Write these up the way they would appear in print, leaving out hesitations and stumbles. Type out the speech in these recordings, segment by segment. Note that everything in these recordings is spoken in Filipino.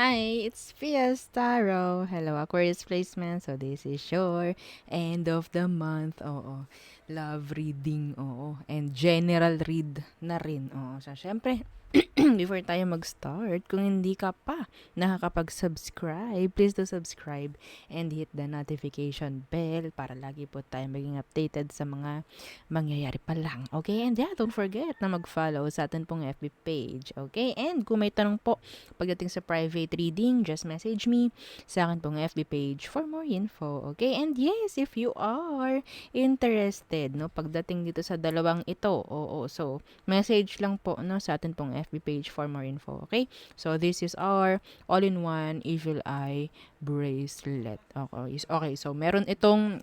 Hi, it's Fiestaro. Hello, Aquarius Placement. So, this is your end of the month. Oo. Love reading. Oo. And general read na rin. Oo. So, syempre, before tayo mag-start, kung hindi ka pa nakakapag-subscribe, please do subscribe and hit the notification bell para lagi po tayo maging updated sa mga mangyayari pa lang. Okay? And yeah, don't forget na mag-follow sa atin pong FB page. Okay? And kung may tanong po pagdating sa private reading, just message me sa akin pong FB page for more info. Okay? And yes, if you are interested, no, pagdating dito sa dalawang ito, oo, so, message lang po, no, sa atin pong FB page for more info. Okay? So, this is our all-in-one Evil Eye bracelet. Okay, so, meron itong,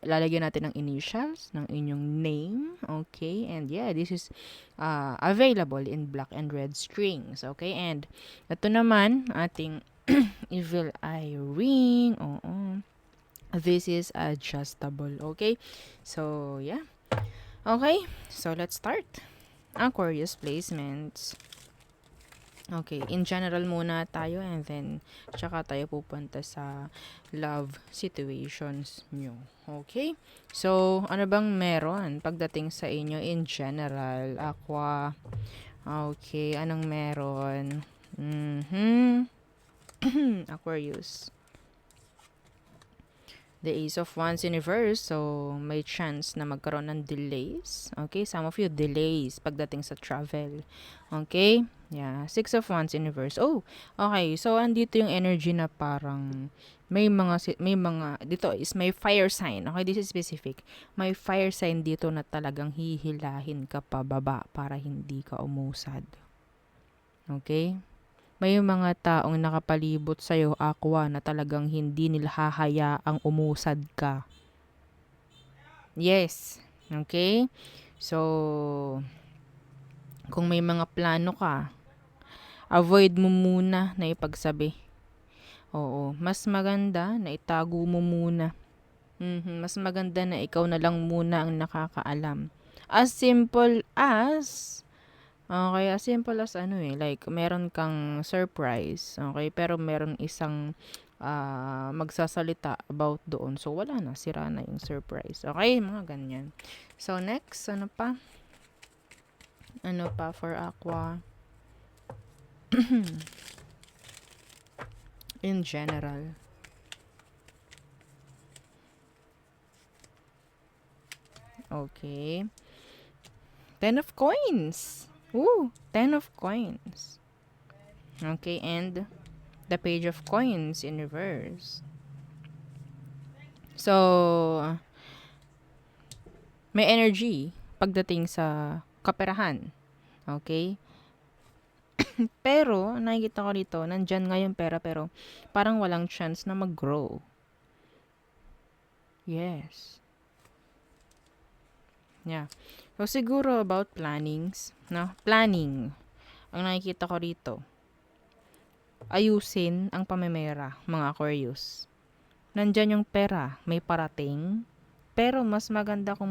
lalagyan natin ng initials, ng inyong name. Okay? And yeah, this is available in black and red strings. Okay? And ito naman, ating Evil Eye ring. Oo. This is adjustable. Okay? So, yeah. Okay. So, let's start. Aquarius placements. Okay. In general muna tayo and then tsaka tayo pupunta sa love situations nyo. Okay? So, ano bang meron pagdating sa inyo in general? Aqua. Okay. Anong meron? Aquarius. The Ace of Wands in reverse. So, may chance na magkaroon ng delays. Okay? Some of you, delays pagdating sa travel. Okay? Yeah. Six of Wands in reverse. Oh, okay. So, andito yung energy na parang may mga, dito is may fire sign. Okay? This is specific. May fire sign dito na talagang hihilahin ka pababa para hindi ka umusad. Okay? May mga taong nakapalibot sa'yo, Aqua, na talagang hindi nila hahayaang umusad ka. Yes. Okay? So, kung may mga plano ka, avoid mo muna na ipagsabi. Oo. Mas maganda na itago mo muna. Mas maganda na ikaw na lang muna ang nakakaalam. As simple as okay, as simple as like meron kang surprise, okay, pero meron isang magsasalita about doon. So, wala na, sira na yung surprise. Okay, mga ganyan. So, next, ano pa? Ano pa for Aqua? In general. Okay. 10 of coins. Ooh, 10 of coins. Okay, and the page of coins in reverse. So, may energy pagdating sa kaperahan. Okay? Pero, nakikita ko dito, nandyan nga yung pera pero parang walang chance na mag-grow. Yes. Yeah. So, siguro about plannings. No? Planning. Ang nakikita ko rito, ayusin ang pamemera, mga Aquarius. Nandyan yung pera, may parating, pero mas maganda kung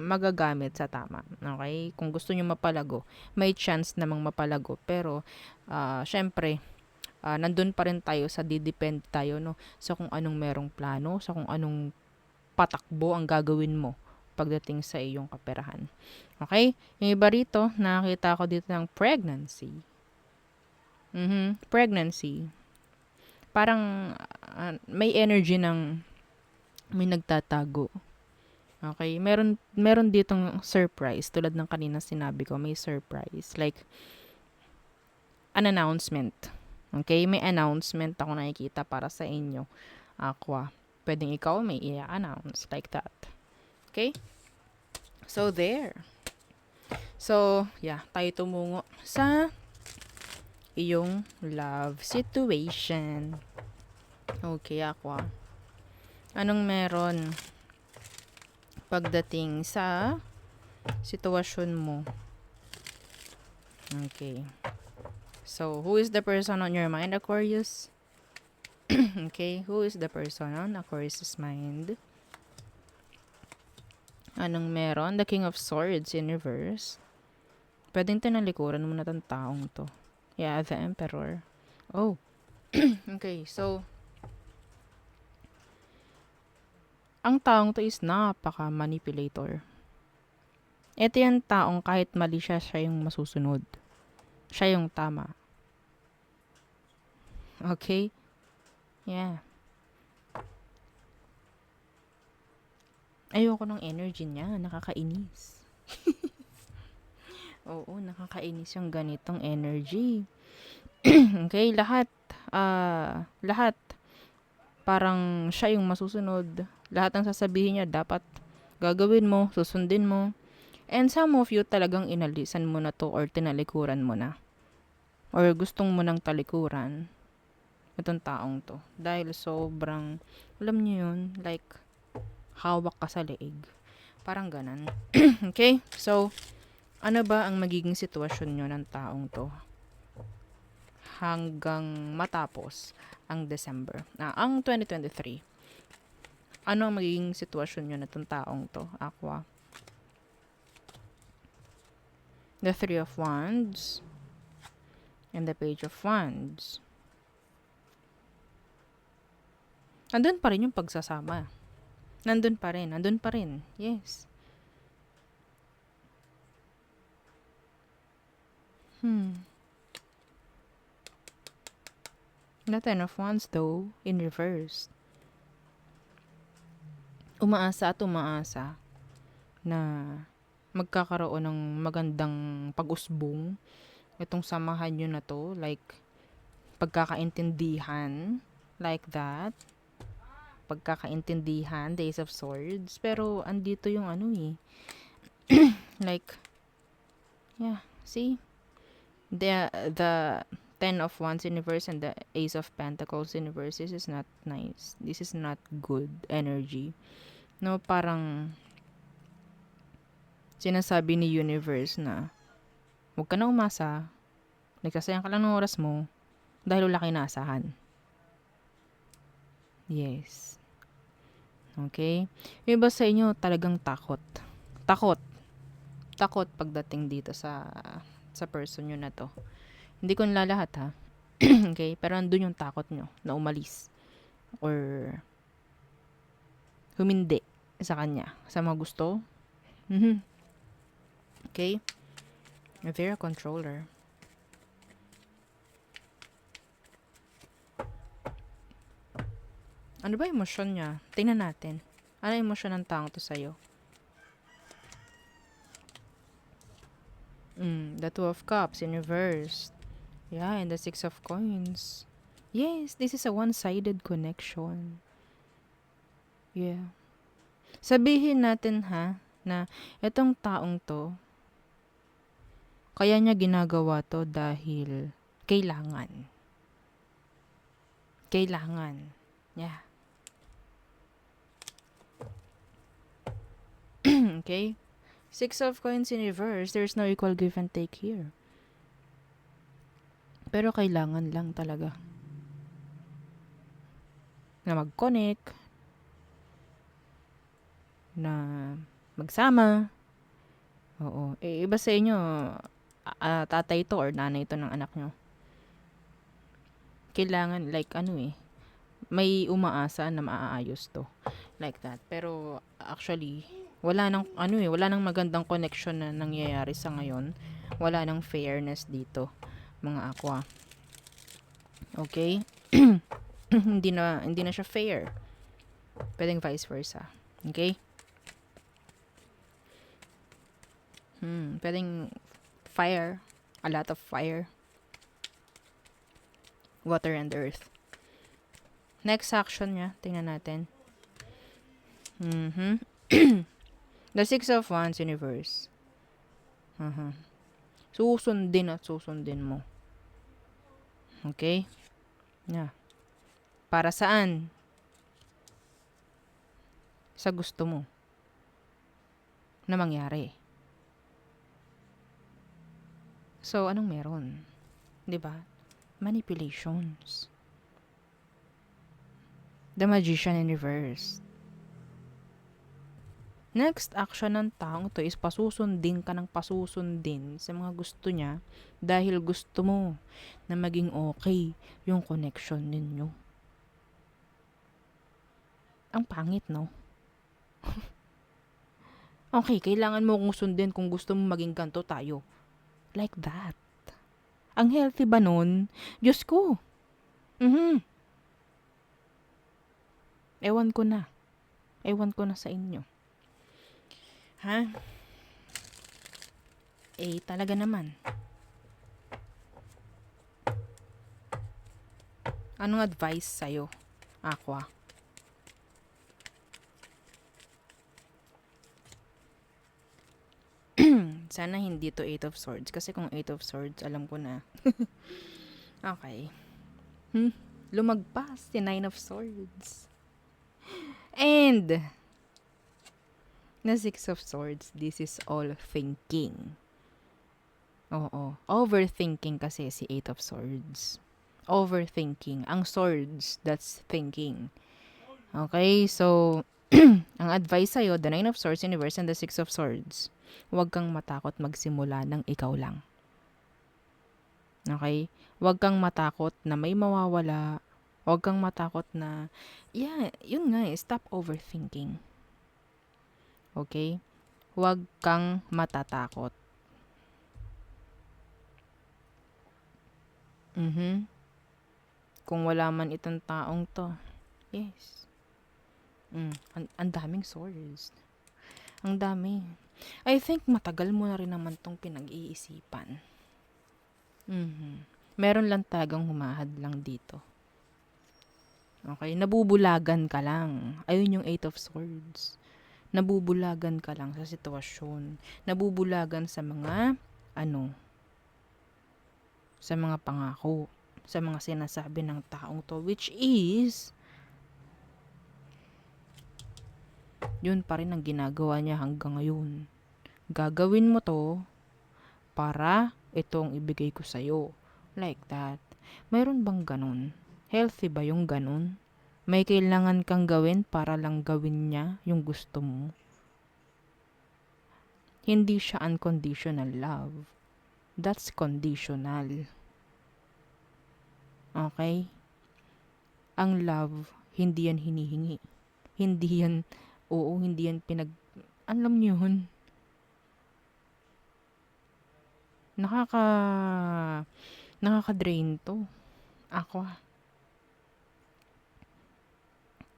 magagamit sa tama. Okay? Kung gusto nyo mapalago, may chance namang mapalago. Pero, syempre, nandun pa rin tayo sa didepend tayo, no? Sa kung anong merong plano, sa kung anong patakbo ang gagawin mo pagdating sa iyong kaperahan. Okay? Yung iba rito, nakakita ko dito ng pregnancy. Pregnancy. Parang may energy ng may nagtatago. Okay? Meron ditong surprise. Tulad ng kanina sinabi ko, may surprise. Like, an announcement. Okay? May announcement ako nakikita para sa inyo. Aqua. Pwedeng ikaw may i-announce. Like that. Okay? So, there. So, yeah. Tayo tumungo sa iyong love situation. Okay, Aqua. Anong meron pagdating sa sitwasyon mo? Okay. So, who is the person on your mind, Aquarius? Okay, who is the person on Aquarius' mind? Anong meron? The King of Swords in reverse. Pwedeng tinalikuran mo na tong taong to. Yeah, the Emperor. Oh. Okay, so, ang taong to is napaka-manipulator. Ito yung taong kahit mali siya, siya yung masusunod. Siya yung tama. Okay? Yeah. Ayoko ng energy niya. Nakakainis. Oo, nakakainis yung ganitong energy. Okay, lahat, parang siya yung masusunod. Lahat ng sasabihin niya, dapat gagawin mo, susundin mo. And some of you talagang inalisan mo na to or tinalikuran mo na. Or gustong mo nang talikuran itong taong to. Dahil sobrang, alam niyo yun, like, hawak ka sa leeg. Parang ganan. Okay? So, ano ba ang magiging sitwasyon nyo ng taong to hanggang matapos ang December? Ang 2023. Ano ang magiging sitwasyon nyo na itong taong to, Aqua? The Three of Wands and the Page of Wands. Andun pa rin yung pagsasama. Nandun pa rin. Yes. The Ten of Wands though, in reverse. Umaasa na magkakaroon ng magandang pag-usbong itong samahan nyo na to, like pagkakaintindihan, like that, pagkakaintindihan, Days of Swords, pero andito yung ano like, yeah, see, the Ten of Wands in reverse and the Ace of Pentacles in reverse, this is not nice, this is not good energy, no? Parang sinasabi ni universe na huwag ka na umasa, nagsasayang ka lang ng oras mo dahil wala kang inaasahan. Yes. Okay? Yung iba sa inyo talagang takot pagdating dito sa person nyo na to. Hindi ko nilalahat ha. Okay? Pero andun yung takot nyo na umalis or humindi sa kanya, sa mga gusto. Okay? If you're a controller, ano ba emosyon niya? Tingnan natin. Ano emosyon ng taong to sa'yo? The Two of Cups in reverse. Yeah, and the Six of Coins. Yes, this is a one-sided connection. Yeah. Sabihin natin ha, na itong taong to, kaya niya ginagawa to dahil kailangan. Yeah. Okay? Six of Coins in reverse, there's no equal give and take here. Pero kailangan lang talaga na mag-connect, na magsama. Oo. Iba sa inyo, tatay to or nanay to ng anak nyo. Kailangan, like may umaasa na maaayos to. Like that. Pero, actually, wala nang magandang connection na nangyayari sa ngayon. Wala nang fairness dito, mga Aqua. Okay? hindi na siya fair. Pwedeng vice versa. Okay? Pwedeng fire. A lot of fire. Water and earth. Next action niya. Tingnan natin. The Six of Wands in reverse. Susundin at susundin mo. Okay? Yeah. Para saan? Sa gusto mo na mangyari. So, anong meron? 'Di ba? Manipulations. The Magician in reverse. Next action ng taong to is pasusundin ka ng pasusundin sa mga gusto niya dahil gusto mo na maging okay yung connection ninyo. Ang pangit, no? Okay, kailangan mo kong sundin kung gusto mo maging ganto tayo. Like that. Ang healthy ba nun? Diyos ko. Ewan ko na. Ewan ko na sa inyo. Ha? Talaga naman. Anong advice sa'yo, Aqua? Sana hindi to 8 of Swords. Kasi kung 8 of Swords, alam ko na. Okay. Lumagpas si 9 of Swords. And na 6 of Swords, this is all thinking. Oo. Overthinking kasi si 8 of Swords. Overthinking. Ang swords, that's thinking. Okay, so ang advice sa'yo, the 9 of Swords Universe and the 6 of Swords, huwag kang matakot magsimula ng ikaw lang. Okay? Huwag kang matakot na may mawawala. Huwag kang matakot na, yun nga stop overthinking. Okay? Huwag kang matatakot. Kung wala man itong taong to, yes. Ang daming swords. Ang dami. I think matagal mo na rin naman tong pinag-iisipan. Meron lang tagang humahad lang dito. Okay, nabubulagan ka lang. Ayun yung 8 of Swords. Nabubulagan ka lang sa sitwasyon. Nabubulagan sa mga, sa mga pangako. Sa mga sinasabi ng taong to. Which is, yun pa rin ang ginagawa niya hanggang ngayon. Gagawin mo to para itong ibigay ko sa'yo. Like that. Mayroon bang ganun? Healthy ba yung ganun? May kailangan kang gawin para lang gawin niya yung gusto mo? Hindi siya unconditional love. That's conditional. Okay? Ang love, hindi yan hinihingi. Hindi yan alam niyo yun. Nakaka-drain to. Aqua.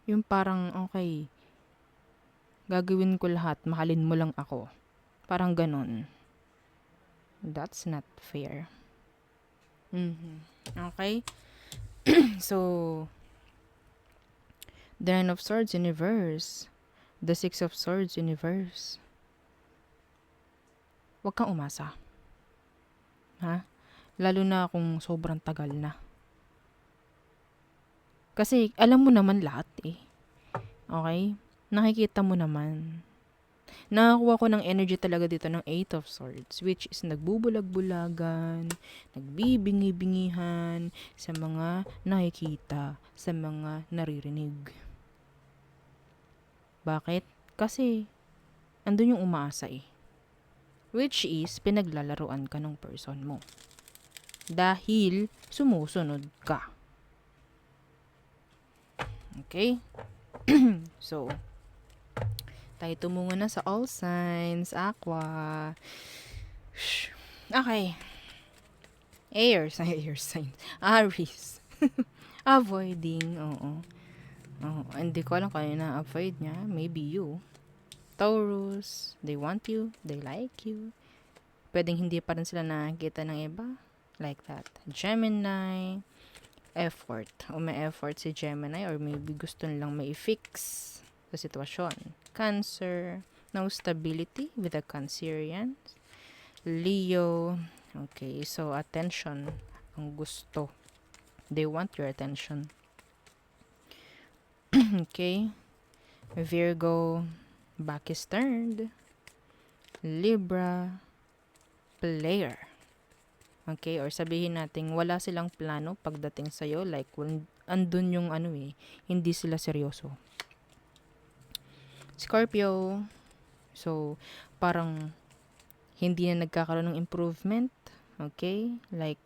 Yung parang, okay, gagawin ko lahat, mahalin mo lang ako. Parang ganun. That's not fair. Okay? So, the 9 of Swords Universe. The 6 of Swords Universe. Huwag kang umasa. Ha? Lalo na kung sobrang tagal na. Kasi alam mo naman lahat eh. Okay? Nakikita mo naman. Nakakuha ko ng energy talaga dito ng 8 of Swords, which is nagbubulag-bulagan, nagbibingi-bingihan sa mga nakikita, sa mga naririnig. Bakit? Kasi andun yung umaasa eh. Which is pinaglalaruan ka ng person mo. Dahil sumusunod ka. Okay? So, tayo tumungo na sa all signs. Aqua. Okay. Air signs. Aries. Avoiding. Oo. Hindi ko alam kung ano na-avoid niya. Maybe you. Taurus. They want you. They like you. Pwedeng hindi pa rin sila nakikita ng iba. Like that. Gemini. Effort. O may effort si Gemini or maybe gusto nilang mai-fix sa sitwasyon. Cancer. No stability with the Cancerians. Leo. Okay, so attention ang gusto. They want your attention. Okay. Virgo. Back is turned. Libra. Player. Okay, or sabihin natin wala silang plano pagdating sa'yo, like andun yung hindi sila seryoso. Scorpio. So, parang hindi na nagkakaroon ng improvement. Okay? Like,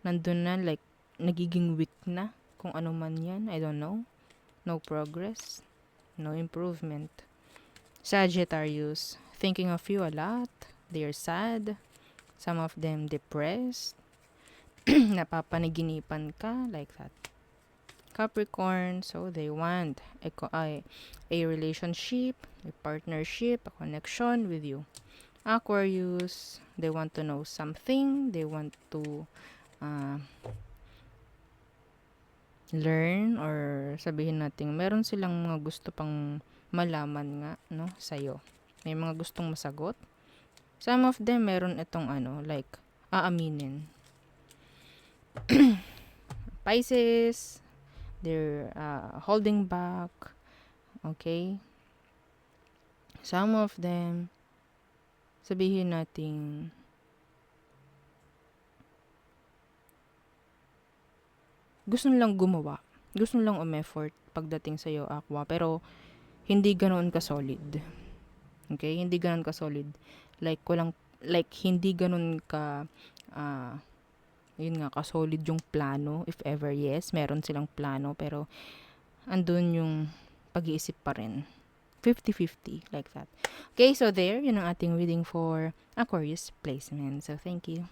nandun na, like, nagiging weak na. Kung ano man yan, I don't know. No progress. No improvement. Sagittarius, thinking of you a lot. They're sad. Some of them depressed. Napapanaginipan ka, like that. Capricorn, so they want a relationship, a partnership, a connection with you. Aquarius, they want to know something, they want to uh, learn, or sabihin natin meron silang mga gusto pang malaman nga, no, sa'yo. May mga gustong masagot. Some of them meron itong like aaminin. Pisces, they're holding back. Okay? Some of them, sabihin natin, gusto nilang gumawa. Gusto nilang umeffort pagdating sa'yo, Aqua. Pero, hindi ganoon ka-solid. Okay? Hindi ganoon ka-solid. Like, hindi ganoon ka, yun nga, ka-solid yung plano. If ever, yes, meron silang plano. Pero, andun yung pag-iisip pa rin. 50-50, like that. Okay, so there, yun ang ating reading for Aquarius placement. So, thank you.